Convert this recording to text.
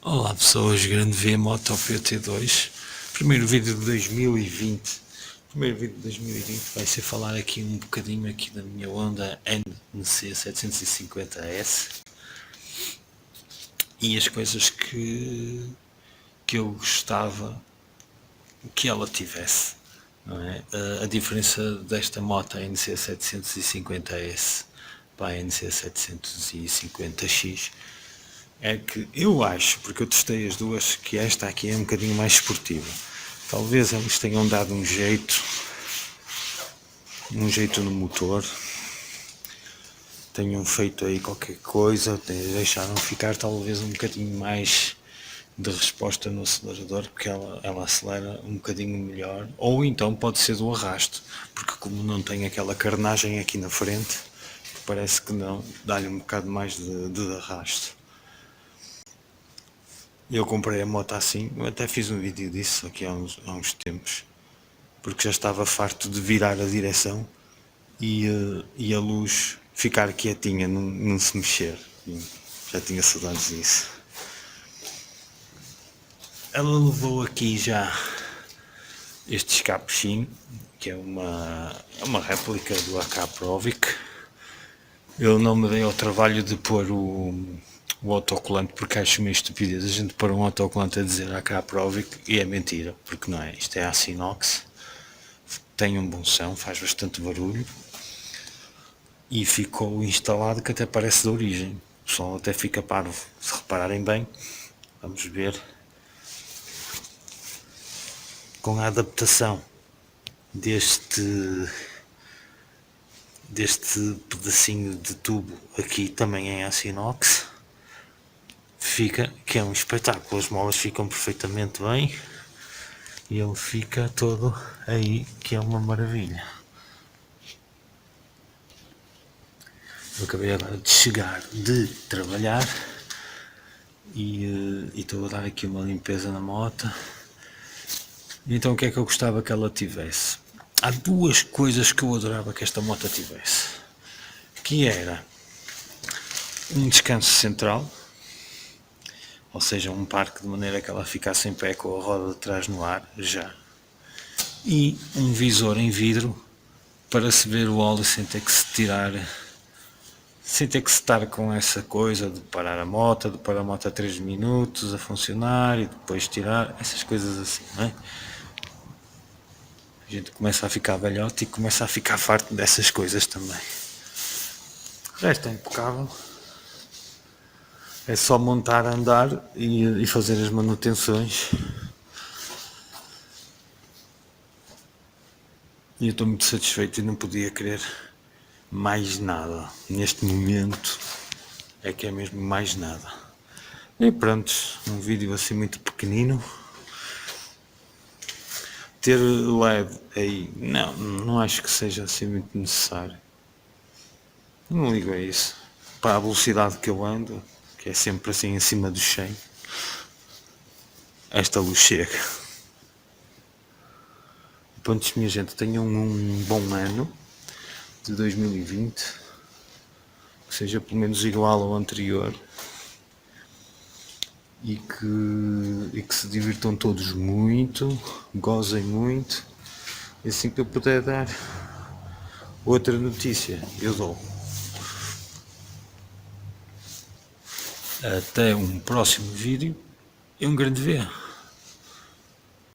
Olá pessoas, grande V Moto PT2, primeiro vídeo de 2020. Primeiro vídeo de 2020 vai ser falar aqui um bocadinho aqui da minha Honda NC 750S e as coisas que eu gostava que ela tivesse, não é? A diferença desta moto, a NC 750S para a NC 750X, é que eu acho, porque eu testei as duas, que esta aqui é um bocadinho mais esportiva. Talvez eles tenham dado um jeito no motor, tenham feito aí qualquer coisa, deixaram ficar talvez um bocadinho mais de resposta no acelerador, porque ela acelera um bocadinho melhor, ou então pode ser do arrasto, porque como não tem aquela carnagem aqui na frente, parece que não, dá-lhe um bocado mais de arrasto. Eu comprei a moto assim, eu até fiz um vídeo disso aqui há uns tempos, porque já estava farto de virar a direção e a luz ficar quietinha, não se mexer. Já tinha saudades disso. Ela levou aqui já este escapezinho, que é uma réplica do AK Provic. Eu não me dei ao trabalho de pôr o autocolante, porque acho meio estupidez a gente pôr um autocolante a dizer AK Provic, e é mentira, porque não é. Isto é aço inox, tem um bom som, faz bastante barulho e ficou instalado que até parece de origem. O som até fica parvo, se repararem bem. Vamos ver. Com a adaptação deste pedacinho de tubo aqui também em aço inox, fica que é um espetáculo. As molas ficam perfeitamente bem e ele fica todo aí, que é uma maravilha. Eu acabei agora de chegar de trabalhar e estou a dar aqui uma limpeza na moto. Então o que é que eu gostava que ela tivesse? Há duas coisas que eu adorava que esta moto tivesse, que era um descanso central, ou seja, um parque de maneira que ela ficasse em pé com a roda de trás no ar, já, e um visor em vidro para se ver o óleo sem ter que se tirar, sem ter que se estar com essa coisa de parar a moto, de parar a moto a 3 minutos a funcionar e depois tirar, essas coisas assim, não é? A gente começa a ficar velhote e começa a ficar farto dessas coisas também. O resto é impecável. É só montar, andar e fazer as manutenções. E eu estou muito satisfeito e não podia querer mais nada. Neste momento é que é mesmo mais nada. E pronto, um vídeo assim muito pequenino. Ter LED aí, não acho que seja assim muito necessário. Não ligo a isso. Para a velocidade que eu ando, que é sempre assim em cima do 100, esta luz chega. Pronto, minha gente, tenham um bom ano de 2020, que seja pelo menos igual ao anterior e que se divirtam todos muito, gozem muito. E assim que eu puder dar outra notícia, eu dou. Até um próximo vídeo e um grande V.